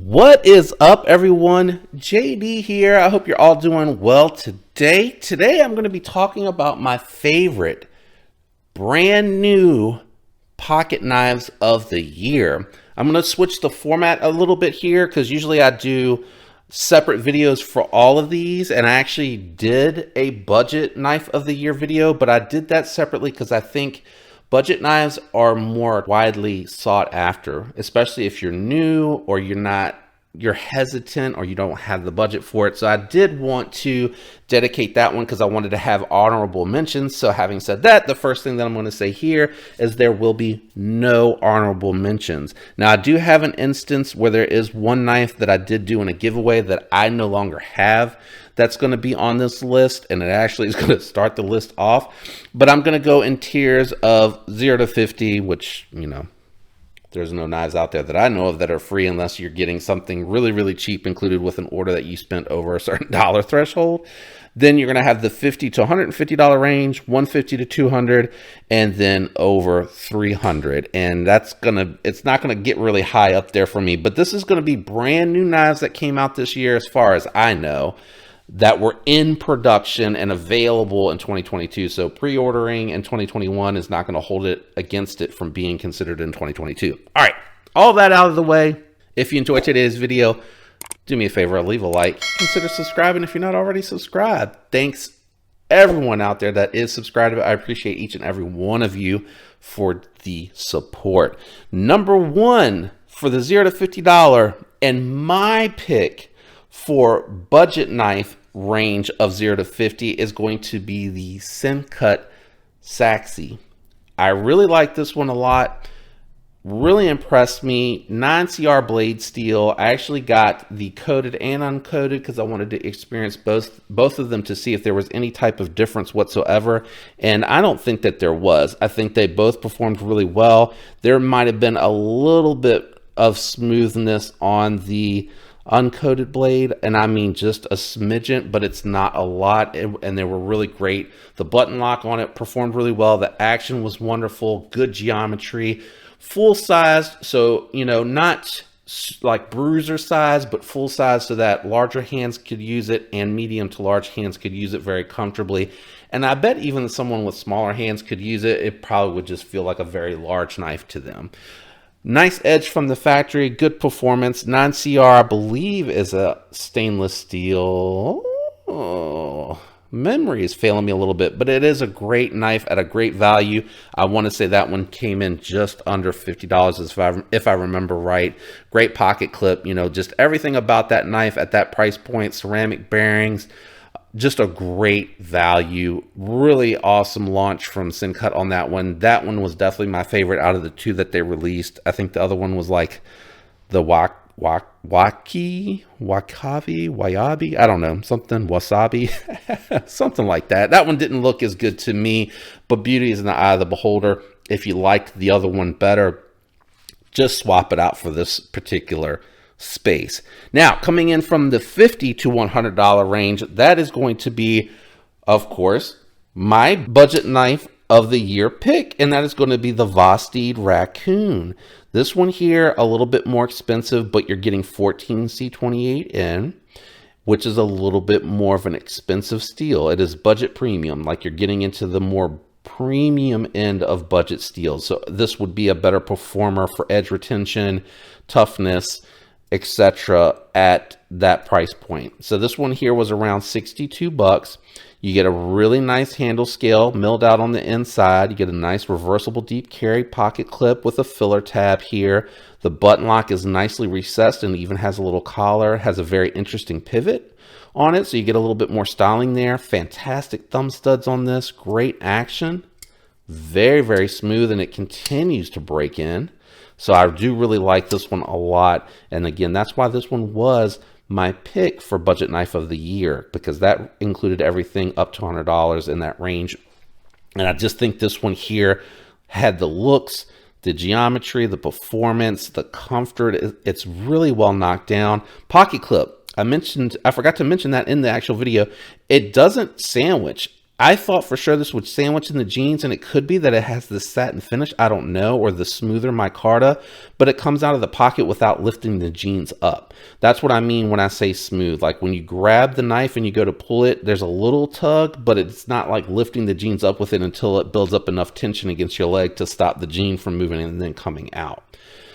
What is up, everyone? JD here. I hope you're all doing well today. Today, I'm going to be talking about my favorite brand new pocket knives of the year. I'm going to switch the format a little bit here because usually I do separate videos for all of these, and I actually did a budget knife of the year video, but I did that separately because I think budget knives are more widely sought after, especially if you're new or you're hesitant or you don't have the budget for it. So I did want to dedicate that one because I wanted to have honorable mentions. So having said that, the first thing that I'm going to say here is there will be no honorable mentions. Now I do have an instance where there is one knife that I did do in a giveaway that I no longer have that's going to be on this list, and it actually is going to start the list off. But I'm going to go in tiers of 0 to 50, which, you know, there's no knives out there that I know of that are free unless you're getting something really, really cheap included with an order that you spent over a certain dollar threshold. Then you're going to have the $50 to $150 range, $150 to $200, and then over $300. And it's not going to get really high up there for me, but this is going to be brand new knives that came out this year, as far as I know, that were in production and available in 2022. So pre-ordering in 2021 is not going to hold it against it from being considered in 2022. All right, all that out of the way. If you enjoyed today's video, do me a favor, leave a like. Consider subscribing if you're not already subscribed. Thanks everyone out there that is subscribed. I appreciate each and every one of you for the support. Number one for the $0 to $50 and my pick for budget knife range of 0 to 50 is going to be the Syncut Saxy. I really like this one a lot. Really impressed me. 9CR blade steel. I actually got the coated and uncoated because I wanted to experience both of them to see if there was any type of difference whatsoever, and I don't think that there was. I think they both performed really well. There might have been a little bit of smoothness on the uncoated blade, and I mean just a smidgen, but it's not a lot, and they were really great. The button lock on it performed really well. The action was wonderful. Good geometry. Full size, so you know, not like bruiser size, but full size so that larger hands could use it and medium to large hands could use it very comfortably. And I bet even someone with smaller hands could use it. It probably would just feel like a very large knife to them. Nice edge from the factory, good performance. 9CR, I believe, is a stainless steel. Oh, memory is failing me a little bit, but it is a great knife at a great value. I want to say that one came in just under $50 if I remember right. Great pocket clip, you know, just everything about that knife at that price point. Ceramic bearings. Just a great value. Really awesome launch from Syncut on that one. That one was definitely my favorite out of the two that they released. I think the other one was like the Wakabi, I don't know, something, Wasabi, something like that. That one didn't look as good to me, but beauty is in the eye of the beholder. If you liked the other one better, just swap it out for this particular space. Now, coming in from the $50 to $100 range, that is going to be, of course, my budget knife of the year pick, and that is going to be the Vosteed Raccoon. This one here, a little bit more expensive, but you're getting 14C28 in, which is a little bit more of an expensive steel. It is budget premium, like you're getting into the more premium end of budget steel. So this would be a better performer for edge retention, toughness, etc. at that price point. So this one here was around $62. You get a really nice handle scale milled out on the inside. You get a nice reversible deep carry pocket clip with a filler tab here. The button lock is nicely recessed and even has a little collar. It has a very interesting pivot on it, so you get a little bit more styling there. Fantastic thumb studs on this. Great action. Very, very smooth, and it continues to break in. So I do really like this one a lot. And again, that's why this one was my pick for budget knife of the year, because that included everything up to $100 in that range. And I just think this one here had the looks, the geometry, the performance, the comfort. It's really well knocked down. Pocket clip. I forgot to mention that in the actual video. It doesn't sandwich. I thought for sure this would sandwich in the jeans, and it could be that it has the satin finish, I don't know, or the smoother micarta, but it comes out of the pocket without lifting the jeans up. That's what I mean when I say smooth. Like when you grab the knife and you go to pull it, there's a little tug, but it's not like lifting the jeans up with it until it builds up enough tension against your leg to stop the jean from moving and then coming out.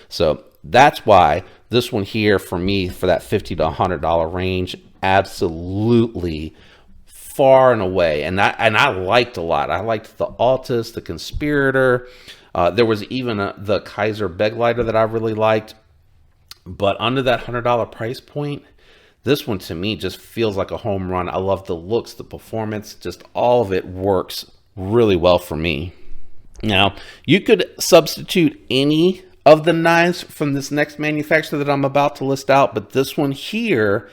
So that's why this one here for me, for that $50 to $100 range, absolutely far and away. And I liked a lot. I liked the Altus, the Conspirator. There was even the Kaiser Beglighter that I really liked. But under that $100 price point, this one to me just feels like a home run. I love the looks, the performance, just all of it works really well for me. Now, you could substitute any of the knives from this next manufacturer that I'm about to list out, but this one here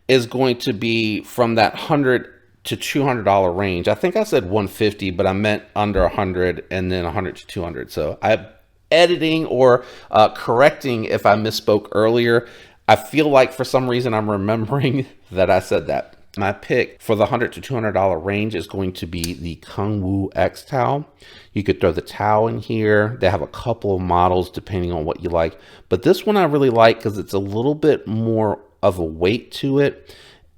is going to be from that $100 to $200 range. I think I said 150, but I meant under 100 and then 100 to 200. So I'm editing or correcting if I misspoke earlier. I feel like for some reason I'm remembering that I said that. My pick for the $100 to $200 range is going to be the Kung Wu X towel. You could throw the towel in here. They have a couple of models depending on what you like, but this one I really like because it's a little bit more of a weight to it.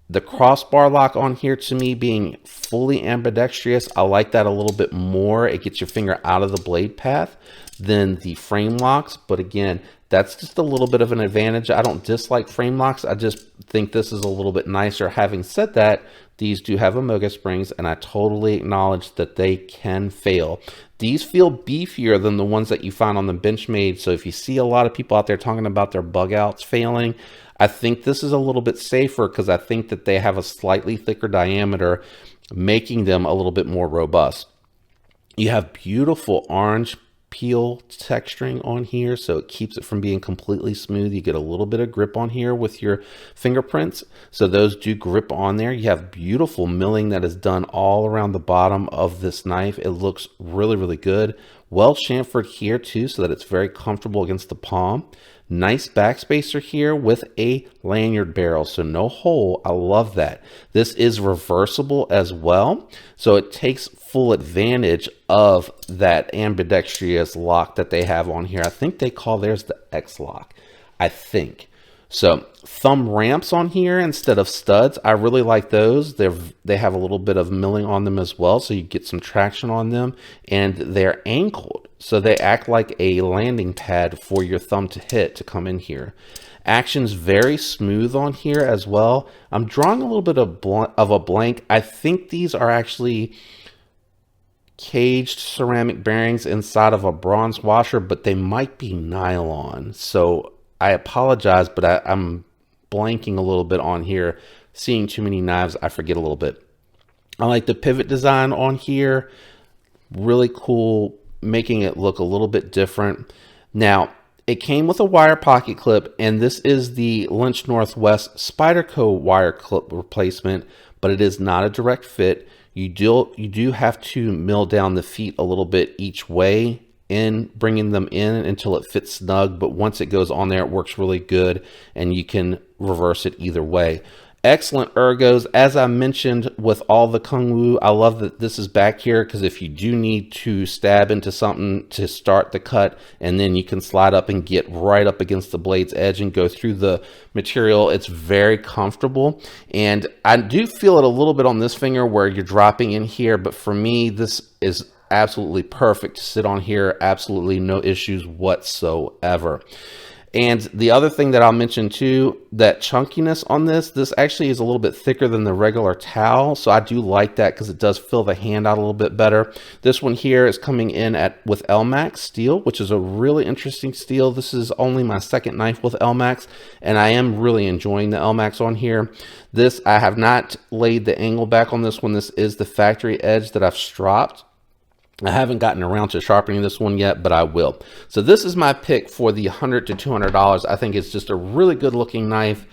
The crossbar lock on here, to me, being fully ambidextrous, I like that a little bit more. It gets your finger out of the blade path than the frame locks, but again, that's just a little bit of an advantage. I don't dislike frame locks. I just think this is a little bit nicer. Having said that, these do have Amoga springs, and I totally acknowledge that they can fail. These feel beefier than the ones that you find on the Benchmade. So if you see a lot of people out there talking about their bug outs failing, I think this is a little bit safer because I think that they have a slightly thicker diameter, making them a little bit more robust. You have beautiful orange peel texturing on here, so it keeps it from being completely smooth. You get a little bit of grip on here with your fingerprints, so those do grip on there. You have beautiful milling that is done all around the bottom of this knife. It looks really, really good. Well chamfered here too, so that it's very comfortable against the palm. Nice backspacer here with a lanyard barrel, so no hole. I love that. This is reversible as well, so it takes full advantage of that ambidextrous lock that they have on here. I think they call theirs the X lock, I think. So thumb ramps on here instead of studs, I really like those. They have a little bit of milling on them as well, so you get some traction on them, and they're ankled, so they act like a landing pad for your thumb to hit to come in here. Action's very smooth on here as well. I'm drawing a little bit of a blank. I think these are actually caged ceramic bearings inside of a bronze washer, but they might be nylon. So I apologize, but I'm blanking a little bit on here. Seeing too many knives, I forget a little bit. I like the pivot design on here. Really cool, making it look a little bit different. Now, it came with a wire pocket clip, and this is the Lynch Northwest Spyderco wire clip replacement, but it is not a direct fit. You do have to mill down the feet a little bit each way in bringing them in until it fits snug, but once it goes on there, it works really good, and you can reverse it either way. Excellent ergos. As I mentioned with all the Kung Wu, I love that this is back here, because if you do need to stab into something to start the cut, and then you can slide up and get right up against the blade's edge and go through the material, it's very comfortable. And I do feel it a little bit on this finger where you're dropping in here, but for me, this is absolutely perfect to sit on here. Absolutely no issues whatsoever. And the other thing that I'll mention too, that chunkiness on this actually is a little bit thicker than the regular towel. So I do like that because it does fill the hand out a little bit better. This one here is coming in with Elmax steel, which is a really interesting steel. This is only my second knife with Elmax, and I am really enjoying the Elmax on here. This, I have not laid the angle back on this one. This is the factory edge that I've stropped. I haven't gotten around to sharpening this one yet, but I will. So this is my pick for the $100 to $200. I think it's just a really good looking knife,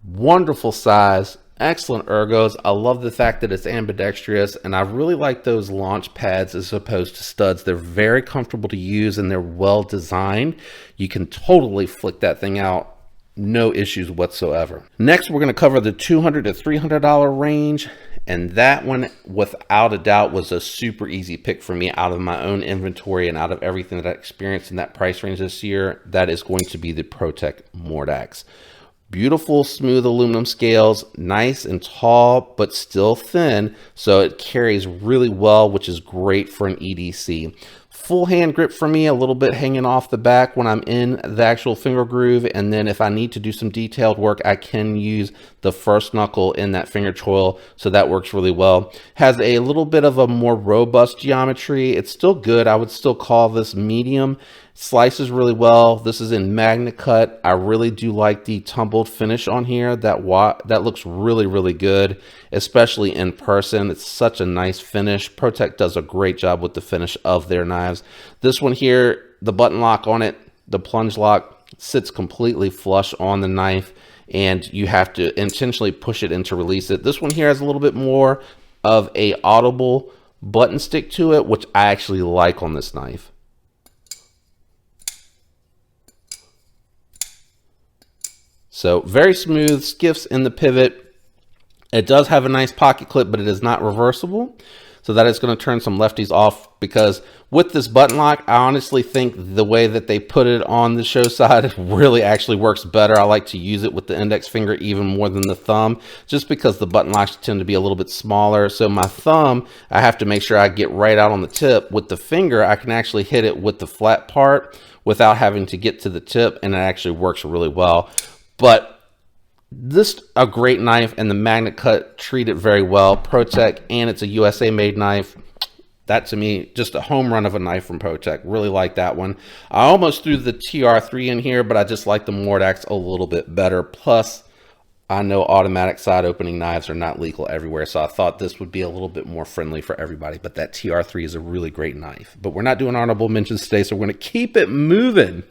wonderful size, excellent ergos. I love the fact that it's ambidextrous, and I really like those launch pads as opposed to studs. They're very comfortable to use, and they're well designed. You can totally flick that thing out. No issues whatsoever. Next, we're going to cover the $200 to $300 range, And that one, without a doubt, was a super easy pick for me out of my own inventory and out of everything that I experienced in that price range this year. That is going to be the ProTech Mordax. Beautiful, smooth aluminum scales, nice and tall, but still thin, so it carries really well, which is great for an EDC. Full hand grip for me, a little bit hanging off the back when I'm in the actual finger groove, and then if I need to do some detailed work, I can use the first knuckle in that finger choil, so that works really well. Has a little bit of a more robust geometry. It's still good. I would still call this medium. Slices really well. This is in Magna Cut. I really do like the tumbled finish on here. That looks really, really good, especially in person. It's such a nice finish. ProTech does a great job with the finish of their knives. This one here, the button lock on it, the plunge lock, sits completely flush on the knife, and you have to intentionally push it in to release it. This one here has a little bit more of a audible button stick to it, which I actually like on this knife. So very smooth, skiffs in the pivot. It does have a nice pocket clip, but it is not reversible. So that is going to turn some lefties off, because with this button lock, I honestly think the way that they put it on the show side really actually works better. I like to use it with the index finger even more than the thumb, just because the button locks tend to be a little bit smaller. So my thumb, I have to make sure I get right out on the tip. With the finger, I can actually hit it with the flat part without having to get to the tip, and it actually works really well. But this a great knife, and the Magna Cut treat it very well. ProTech, and it's a USA made knife. That to me, just a home run of a knife from ProTech. Really like that one. I almost threw the TR3 in here, but I just like the Mordax a little bit better. Plus, I know automatic side opening knives are not legal everywhere, so I thought this would be a little bit more friendly for everybody. But that TR3 is a really great knife. But we're not doing honorable mentions today, so we're going to keep it moving.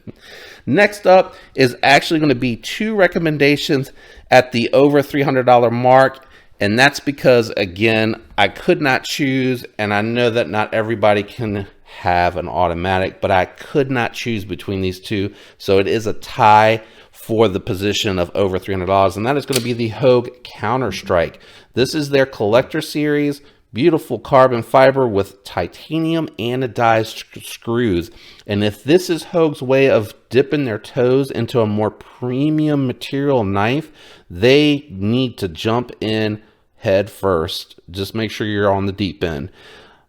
Next up is actually going to be two recommendations at the over $300 mark. And that's because, again, I could not choose, and I know that not everybody can have an automatic, but I could not choose between these two. So it is a tie for the position of over $300, and that is going to be the Hogue Counter-Strike. This is their collector series. Beautiful carbon fiber with titanium anodized screws. And if this is Hogue's way of dipping their toes into a more premium material knife, they need to jump in head first. Just make sure you're on the deep end.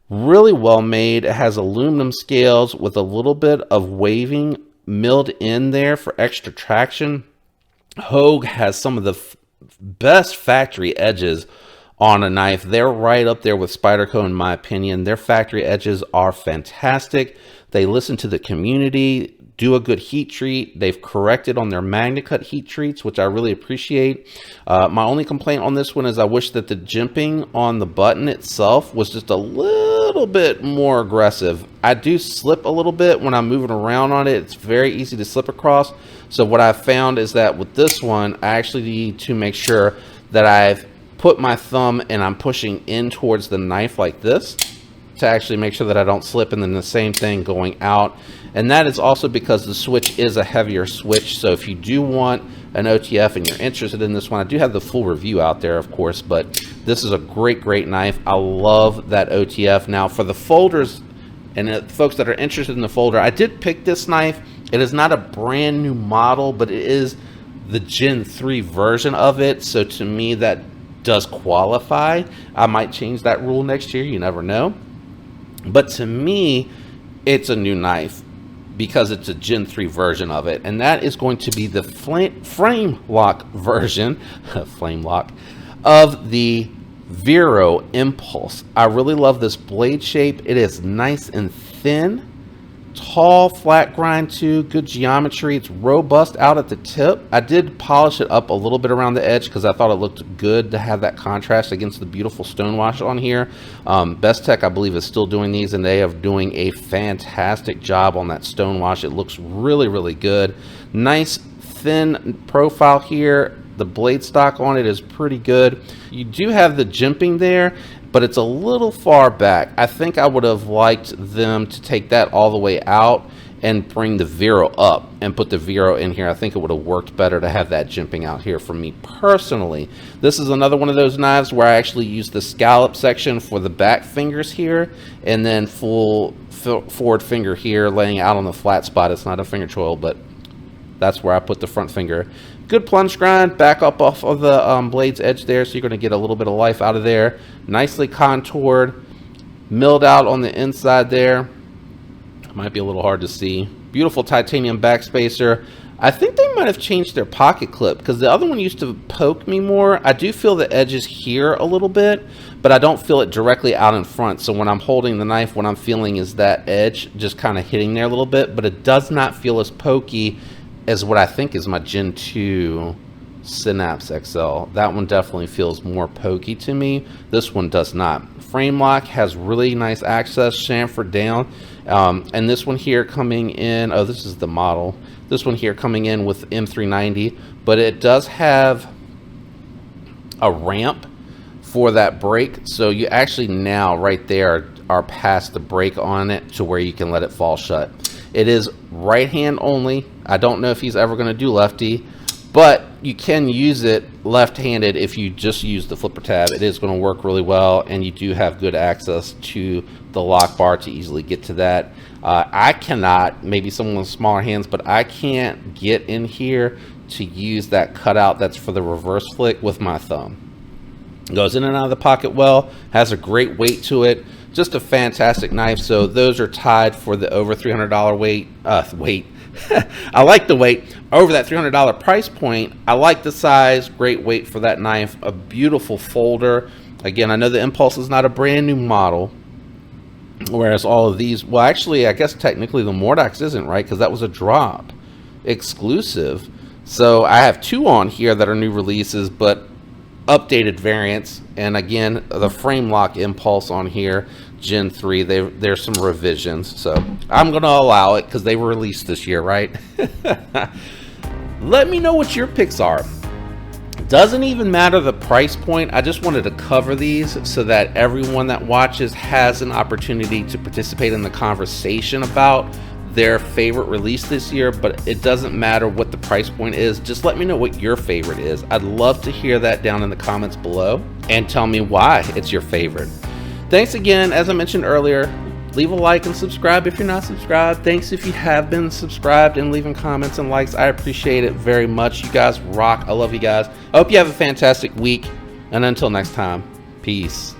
Really well made. It has aluminum scales with a little bit of waving milled in there for extra traction. Hogue has some of the best factory edges on a knife. They're right up there with Spyderco in my opinion. Their factory edges are fantastic. They listen to the community, do a good heat treat. They've corrected on their Magna Cut heat treats, which I really appreciate. My only complaint on this one is I wish that the jimping on the button itself was just a little bit more aggressive. I do slip a little bit when I'm moving around on it. It's very easy to slip across. So what I've found is that with this one, I actually need to make sure that I've put my thumb and I'm pushing in towards the knife like this to actually make sure that I don't slip, and then the same thing going out. And that is also because the switch is a heavier switch. So if you do want an OTF and you're interested in this one, I do have the full review out there, of course, but this is a great knife. I love that OTF. Now for the folders and folks that are interested in the folder, I did pick this knife. It is not a brand new model, but it is the Gen 3 version of it. So to me, that does qualify. I might change that rule next year. You never know. But to me, it's a new knife because it's a Gen 3 version of it. And that is going to be the frame lock version, flame lock, of the Vero Impulse. I really love this blade shape. It is nice and thin. Tall, flat grind too, good geometry. It's robust out at the tip. I did polish it up a little bit around the edge because I thought it looked good to have that contrast against the beautiful stonewash on here. Best Tech, I believe, is still doing these, and they are doing a fantastic job on that stonewash. It looks really good. Nice thin profile here. The blade stock on it is pretty good. You do have the jimping there, but it's a little far back. I think I would have liked them to take that all the way out and bring the Vero up and put the Vero in here. I think it would have worked better to have that jimping out here for me personally. This is another one of those knives where I actually use the scallop section for the back fingers here, and then full forward finger here laying out on the flat spot. It's not a finger choil, but that's where I put the front finger. Good plunge grind, back up off of the blade's edge there, so you're going to get a little bit of life out of there. Nicely contoured, milled out on the inside there. Might be a little hard to see. Beautiful titanium backspacer. I think they might have changed their pocket clip, because the other one used to poke me more. I do feel the edges here a little bit, but I don't feel it directly out in front. So when I'm holding the knife, what I'm feeling is that edge just kind of hitting there a little bit, but it does not feel as pokey as what I think is my Gen 2 Synapse XL. That one definitely feels more pokey to me. This one does not. Frame lock has really nice access, chamfered down. And this one here coming in, oh, this is the model. This one here coming in with M390, but it does have a ramp for that brake. So you actually now right there are past the brake on it to where you can let it fall shut. It is right hand only. I don't know if he's ever going to do lefty, but you can use it left-handed if you just use the flipper tab. It is going to work really well, and you do have good access to the lock bar to easily get to that. I cannot, maybe someone with smaller hands, but I can't get in here to use that cutout that's for the reverse flick with my thumb. Goes in and out of the pocket well, has a great weight to it. Just a fantastic knife. So those are tied for the over $300 weight. I like the weight over that $300 price point. I like the size, great weight for that knife, a beautiful folder. Again, I know the Impulse is not a brand new model, whereas all of these, well, actually, I guess technically the Mordax isn't, right? Because that was a drop exclusive. So I have two on here that are new releases, but updated variants. And again, the frame lock Impulse on here, Gen 3, there's some revisions, so I'm gonna allow it because they were released this year, right? Let me know what your picks are. Doesn't even matter the price point. I just wanted to cover these so that everyone that watches has an opportunity to participate in the conversation about their favorite release this year. But it doesn't matter what the price point is. Just let me know what your favorite is. I'd love to hear that down in the comments below, and tell me why it's your favorite. Thanks again. As I mentioned earlier, leave a like and subscribe if you're not subscribed. Thanks if you have been subscribed and leaving comments and likes. I appreciate it very much. You guys rock. I love you guys. I hope you have a fantastic week, and until next time, peace.